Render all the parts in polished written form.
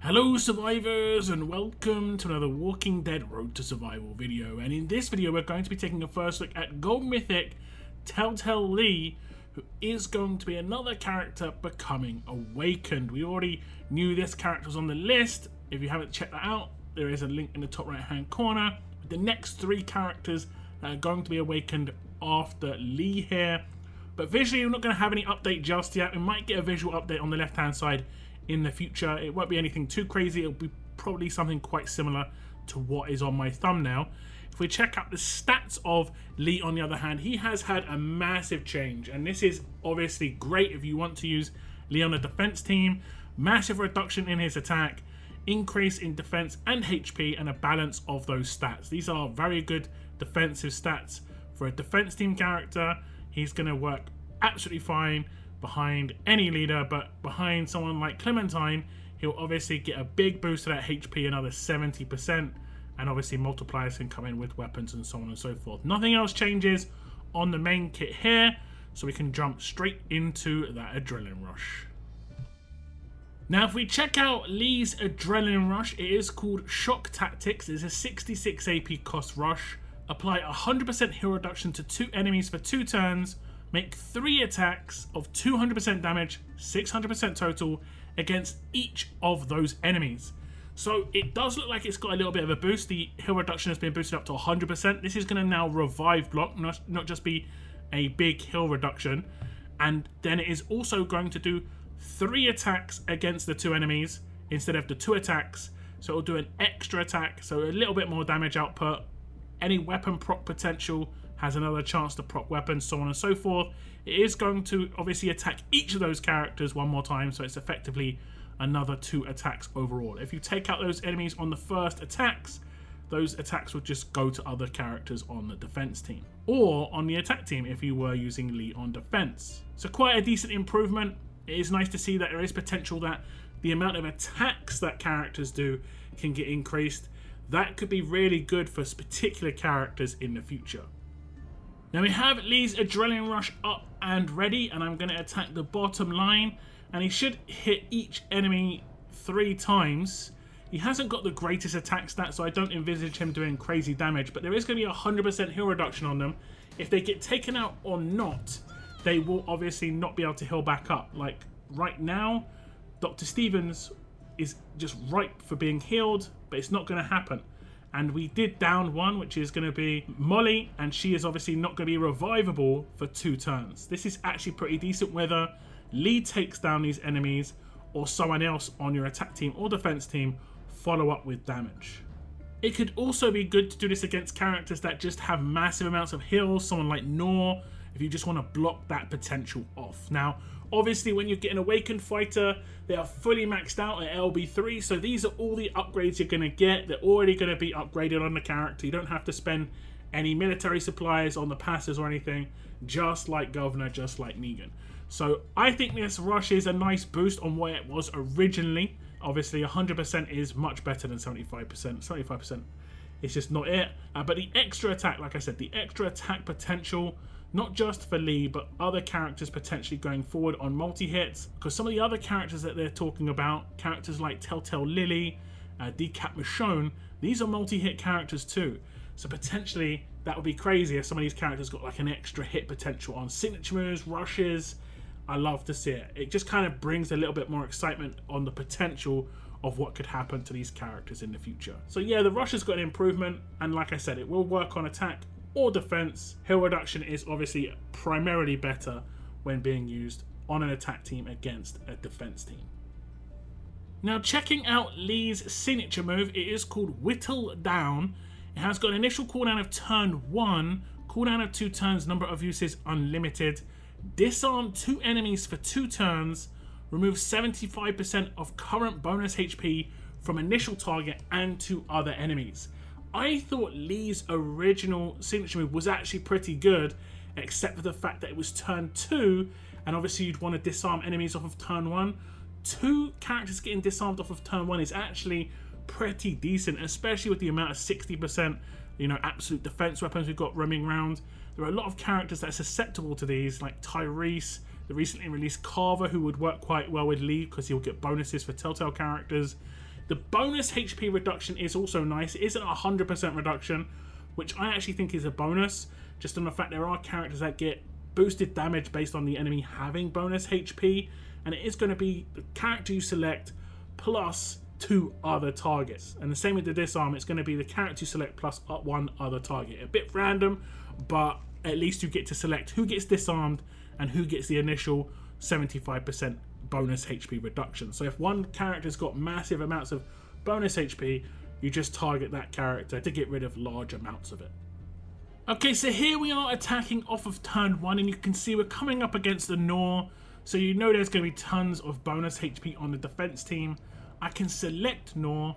Hello survivors and welcome to another Walking Dead Road to Survival video, and in this video we're going to be taking a first look at Gold Mythic Telltale Lee, who is going to be another character becoming awakened. We already knew this character was on the list. If you haven't checked that out, there is a link in the top right hand corner with the next 3 characters that are going to be awakened after Lee here. But visually we're not going to have any update just yet. We might get a visual update on the left hand side in the future. It won't be anything too crazy. It'll be probably something quite similar to what is on my thumbnail. If we check out the stats of Lee, on the other hand, he has had a massive change, and this is obviously great if you want to use Lee on the defense team. Massive reduction in his attack, increase in defense and HP, and a balance of those stats. These are very good defensive stats for a defense team character. He's going to work absolutely fine behind any leader, but behind someone like Clementine, he'll obviously get a big boost to that HP, another 70%, and obviously multipliers can come in with weapons and so on and so forth. Nothing else changes on the main kit here, so we can jump straight into that adrenaline rush. Now if we check out Lee's adrenaline rush, it is called Shock Tactics. It's a 66 AP cost rush. Apply 100% heal reduction to 2 enemies for 2 turns. Make 3 attacks of 200% damage, 600% total against each of those enemies. So it does look like it's got a little bit of a boost. The heal reduction has been boosted up to 100%. This is going to now revive block, not just be a big heal reduction. And then it is also going to do 3 attacks against the 2 enemies instead of the 2 attacks. So it'll do an extra attack, so a little bit more damage output. Any weapon proc potential has another chance to proc weapons, so on and so forth. It is going to obviously attack each of those characters one more time, so it's effectively another 2 attacks overall. If you take out those enemies on the first attacks, those attacks would just go to other characters on the defense team, or on the attack team if you were using Lee on defense. So quite a decent improvement. It is nice to see that there is potential that the amount of attacks that characters do can get increased. That could be really good for particular characters in the future. Now we have Lee's adrenaline rush up and ready, and I'm going to attack the bottom line, and he should hit each enemy 3 times. He hasn't got the greatest attack stat, so I don't envisage him doing crazy damage, but there is going to be a 100% heal reduction on them. If they get taken out or not, they will obviously not be able to heal back up. Like right now, Dr. Stevens is just ripe for being healed, but it's not going to happen. And we did down one, which is going to be Molly, and she is obviously not going to be revivable for 2 turns. This is actually pretty decent whether Lee takes down these enemies or someone else on your attack team or defense team follow up with damage. It could also be good to do this against characters that just have massive amounts of heals, someone like Nor, if you just want to block that potential off. Now, obviously when you get an Awakened fighter, they are fully maxed out at LB3, so these are all the upgrades you're going to get. They're already going to be upgraded on the character. You don't have to spend any military supplies on the passes or anything, just like Governor, just like Negan. So I think this rush is a nice boost on what it was originally. Obviously 100% is much better than 75%. 75% is just not it. But the extra attack, like I said, the extra attack potential, not just for Lee, but other characters potentially going forward on multi-hits, because some of the other characters that they're talking about, characters like Telltale Lily, Decap Michonne, these are multi-hit characters too. So potentially that would be crazy if some of these characters got like an extra hit potential on signature moves, rushes. I love to see it. It just kind of brings a little bit more excitement on the potential of what could happen to these characters in the future. So yeah, the rush has got an improvement, and like I said, it will work on attack or defense. Heal reduction is obviously primarily better when being used on an attack team against a defense team. Now checking out Lee's signature move, it is called Whittle Down. It has got an initial cooldown of turn 1, cooldown of 2 turns, number of uses unlimited, disarm 2 enemies for 2 turns, remove 75% of current bonus HP from initial target and 2 other enemies. I thought Lee's original signature move was actually pretty good, except for the fact that it was turn 2, and obviously you'd want to disarm enemies off of turn 1. 2 characters getting disarmed off of turn 1 is actually pretty decent, especially with the amount of 60%, absolute defense weapons we've got roaming around. There are a lot of characters that are susceptible to these, like Tyrese, the recently released Carver, who would work quite well with Lee because he'll get bonuses for Telltale characters. The bonus HP reduction is also nice. It isn't a 100% reduction, which I actually think is a bonus, just on the fact there are characters that get boosted damage based on the enemy having bonus HP, and it is going to be the character you select plus 2 other targets. And the same with the disarm, it's going to be the character you select plus 1 other target. A bit random, but at least you get to select who gets disarmed and who gets the initial 75% bonus HP reduction. So if one character's got massive amounts of bonus HP, you just target that character to get rid of large amounts of it. Okay, so here we are attacking off of turn 1, and you can see we're coming up against the Nor, so you know there's going to be tons of bonus HP on the defense team. I can select Nor,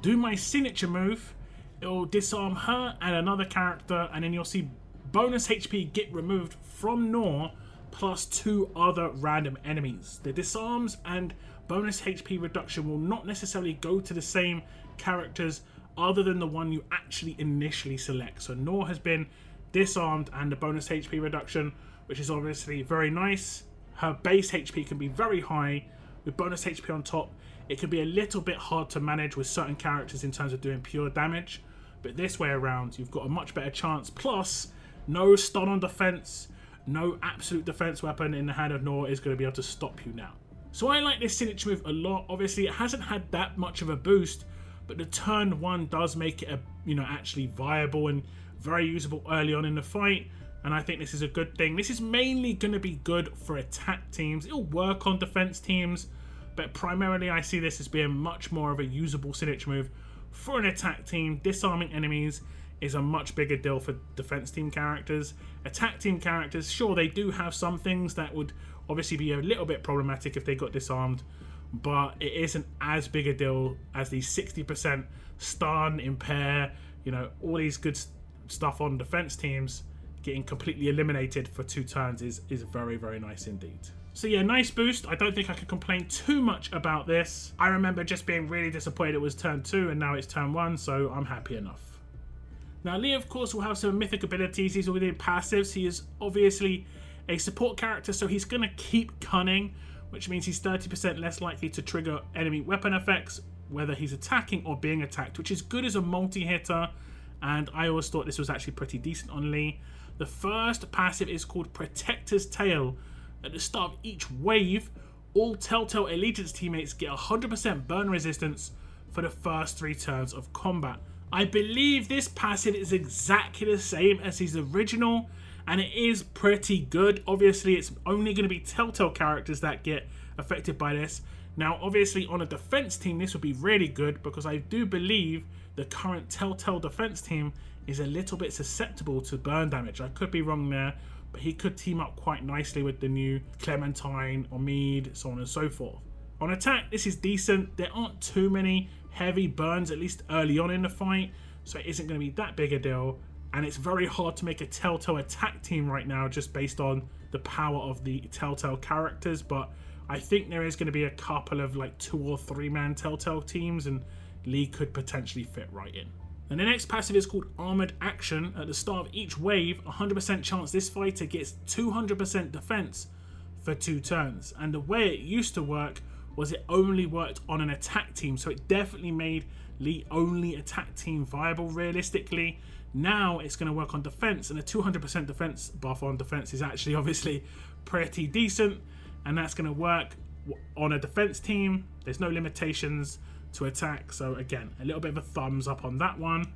do my signature move, it will disarm her and another character, and then you'll see bonus HP get removed from Nor plus 2 other random enemies. The disarms and bonus HP reduction will not necessarily go to the same characters other than the one you actually initially select. So Nor has been disarmed and the bonus HP reduction, which is obviously very nice. Her base HP can be very high with bonus HP on top. It can be a little bit hard to manage with certain characters in terms of doing pure damage, but this way around you've got a much better chance. Plus, no stun on defense, no absolute defense weapon in the hand of Nor is going to be able to stop you now. So I like this signature move a lot. Obviously it hasn't had that much of a boost, but the turn 1 does make it actually viable and very usable early on in the fight, and I think this is a good thing. This is mainly going to be good for attack teams. It'll work on defense teams, but primarily I see this as being much more of a usable signature move for an attack team. Disarming enemies is a much bigger deal for defense team characters. Attack team characters, sure, they do have some things that would obviously be a little bit problematic if they got disarmed, but it isn't as big a deal as the 60% stun, impair, all these good stuff on defense teams. Getting completely eliminated for 2 turns is very, very nice indeed. So yeah, nice boost. I don't think I can complain too much about this. I remember just being really disappointed it was turn 2 and now it's turn 1, so I'm happy enough. Now Lee, of course, will have some mythic abilities. He's within passives. He is obviously a support character, so he's going to keep cunning, which means he's 30% less likely to trigger enemy weapon effects, whether he's attacking or being attacked, which is good as a multi-hitter, and I always thought this was actually pretty decent on Lee. The first passive is called Protector's Tail. At the start of each wave, all Telltale Allegiance teammates get 100% burn resistance for the first 3 turns of combat. I believe this passive is exactly the same as his original, and it is pretty good. Obviously, it's only going to be Telltale characters that get affected by this. Now, obviously, on a defense team, this would be really good because I do believe the current Telltale defense team is a little bit susceptible to burn damage. I could be wrong there, but he could team up quite nicely with the new Clementine, Omid, so on and so forth. On attack, this is decent. There aren't too many heavy burns, at least early on in the fight, so it isn't going to be that big a deal. And it's very hard to make a Telltale attack team right now just based on the power of the Telltale characters, but I think there is going to be a couple of like 2 or 3 man Telltale teams, and Lee could potentially fit right in. And the next passive is called Armored Action. At the start of each wave, 100% chance this fighter gets 200% defense for 2 turns. And the way it used to work was it only worked on an attack team, so it definitely made Lee only attack team viable realistically. Now it's going to work on defense, and a 200% defense buff on defense is actually obviously pretty decent, and that's going to work on a defense team. There's no limitations to attack, so again, a little bit of a thumbs up on that one.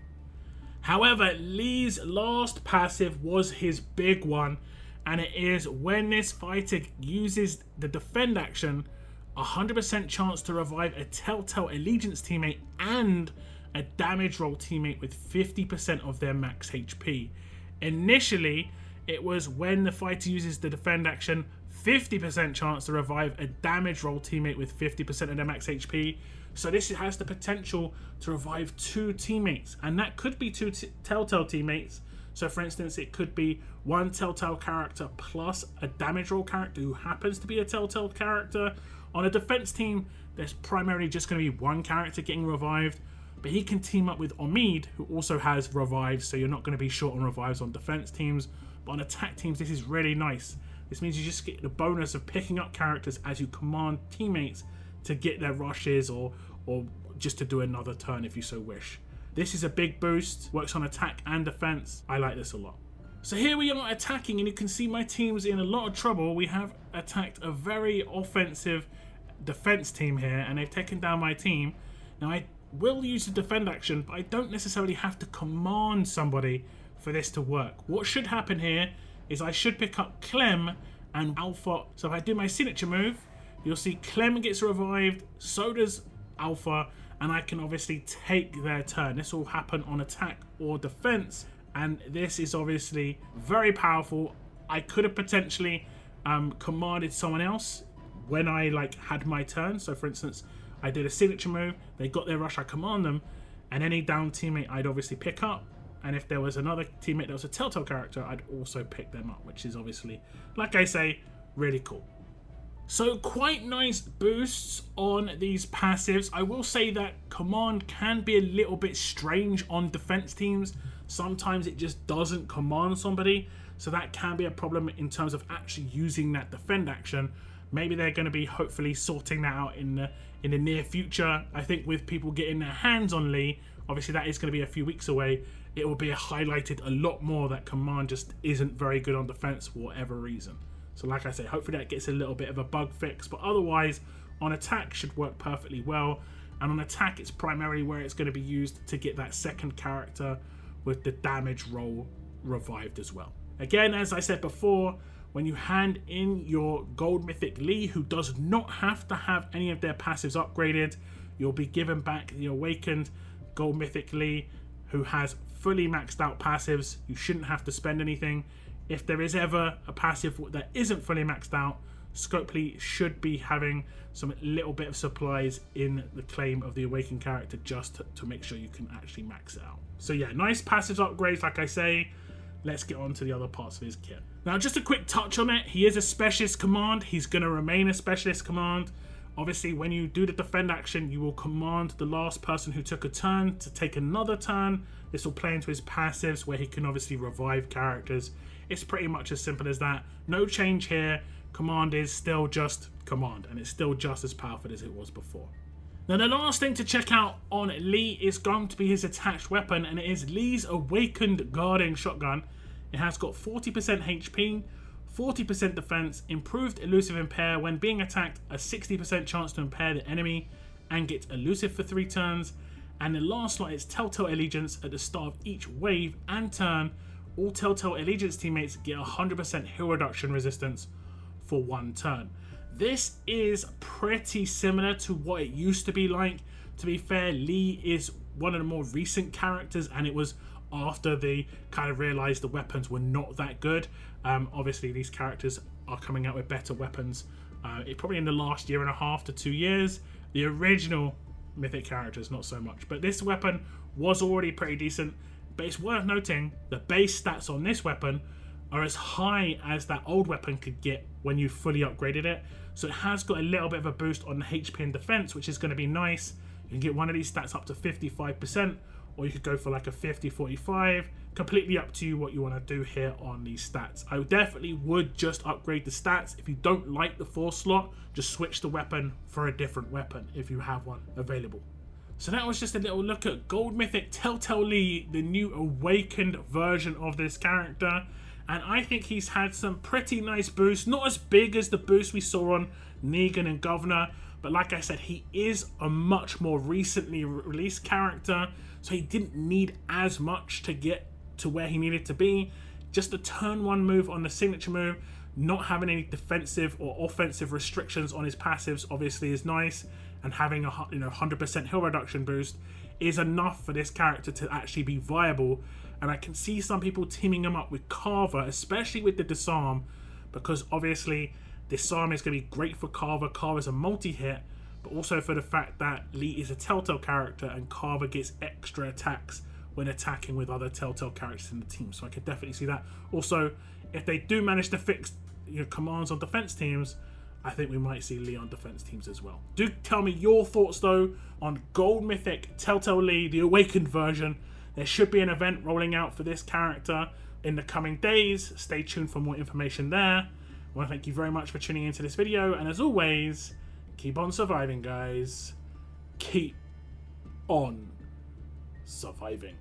However, Lee's last passive was his big one, and it is when this fighter uses the defend action, 100% chance to revive a Telltale Allegiance teammate and a damage roll teammate with 50% of their max HP. Initially, it was when the fighter uses the defend action, 50% chance to revive a damage roll teammate with 50% of their max HP. So this has the potential to revive 2 teammates, and that could be 2 Telltale teammates. So for instance, it could be 1 Telltale character plus a damage roll character who happens to be a Telltale character. On a defense team, there's primarily just going to be 1 character getting revived, but he can team up with Omid, who also has revives, so you're not going to be short on revives on defense teams. But on attack teams, this is really nice. This means you just get the bonus of picking up characters as you command teammates to get their rushes or just to do another turn if you so wish. This is a big boost, works on attack and defense. I like this a lot. So here we are attacking, and you can see my team's in a lot of trouble. We have attacked a very offensive defense team here, and they've taken down my team. Now I will use the defend action, but I don't necessarily have to command somebody for this to work. What should happen here is I should pick up Clem and Alpha. So if I do my signature move, you'll see Clem gets revived, so does Alpha, and I can obviously take their turn. This will happen on attack or defense, and this is obviously very powerful. I could have potentially commanded someone else when I had my turn. So for instance, I did a signature move, they got their rush, I command them, and any down teammate I'd obviously pick up. And if there was another teammate that was a Telltale character, I'd also pick them up, which is obviously, like I say, really cool. So quite nice boosts on these passives. I will say that command can be a little bit strange on defense teams. Sometimes it just doesn't command somebody, so that can be a problem in terms of actually using that defend action. Maybe they're going to be hopefully sorting that out in the near future. I think with people getting their hands on Lee, obviously that is going to be a few weeks away, it will be highlighted a lot more that command just isn't very good on defense for whatever reason. So like I say, hopefully that gets a little bit of a bug fix, but otherwise on attack should work perfectly well. And on attack, it's primarily where it's going to be used to get that second character with the damage roll revived as well. Again, as I said before, when you hand in your Gold Mythic Lee, who does not have to have any of their passives upgraded, you'll be given back the Awakened Gold Mythic Lee, who has fully maxed out passives. You shouldn't have to spend anything. If there is ever a passive that isn't fully maxed out, Scopely should be having some little bit of supplies in the claim of the Awakened character just to make sure you can actually max it out. So yeah, nice passives upgrades, like I say. Let's get on to the other parts of his kit. Now, just a quick touch on it. He is a specialist command. He's going to remain a specialist command. Obviously, when you do the defend action, you will command the last person who took a turn to take another turn. This will play into his passives where he can obviously revive characters. It's pretty much as simple as that. No change here. Command is still just command, and it's still just as powerful as it was before. Now, the last thing to check out on Lee is going to be his attached weapon, and it is Lee's Awakened Guarding Shotgun. It has got 40% HP, 40% defense, improved elusive impair when being attacked, a 60% chance to impair the enemy and get elusive for 3 turns. And the last slot is Telltale Allegiance. At the start of each wave and turn, all Telltale Allegiance teammates get 100% heal reduction resistance for 1 turn. This is pretty similar to what it used to be like. To be fair, Lee is one of the more recent characters, and it was after they kind of realized the weapons were not that good. Obviously, these characters are coming out with better weapons probably in the last 1.5 to 2 years. The original Mythic characters, not so much. But this weapon was already pretty decent. But it's worth noting the base stats on this weapon are as high as that old weapon could get when you fully upgraded it. So it has got a little bit of a boost on the HP and defense, which is going to be nice. You can get one of these stats up to 55%, or you could go for like a 50-45. Completely up to you what you want to do here on these stats. I definitely would just upgrade the stats. If you don't like the 4 slot, just switch the weapon for a different weapon if you have one available. So that was just a little look at Gold Mythic Telltale Lee, the new awakened version of this character. And I think he's had some pretty nice boosts. Not as big as the boost we saw on Negan and Governor, but like I said, he is a much more recently released character, so he didn't need as much to get to where he needed to be. Just the turn 1 move on the signature move, not having any defensive or offensive restrictions on his passives obviously is nice, and having a 100% heal reduction boost is enough for this character to actually be viable. And I can see some people teaming him up with Carver, especially with the disarm, because obviously disarm is going to be great for Carver. Carver's a multi-hit, but also for the fact that Lee is a Telltale character and Carver gets extra attacks when attacking with other Telltale characters in the team. So I could definitely see that. Also, if they do manage to fix commands on defense teams, I think we might see Lee on defense teams as well. Do tell me your thoughts though on Gold Mythic Telltale Lee, the awakened version. There should be an event rolling out for this character in the coming days. Stay tuned for more information there. I want to thank you very much for tuning into this video, and as always, keep on surviving, guys. Keep on surviving.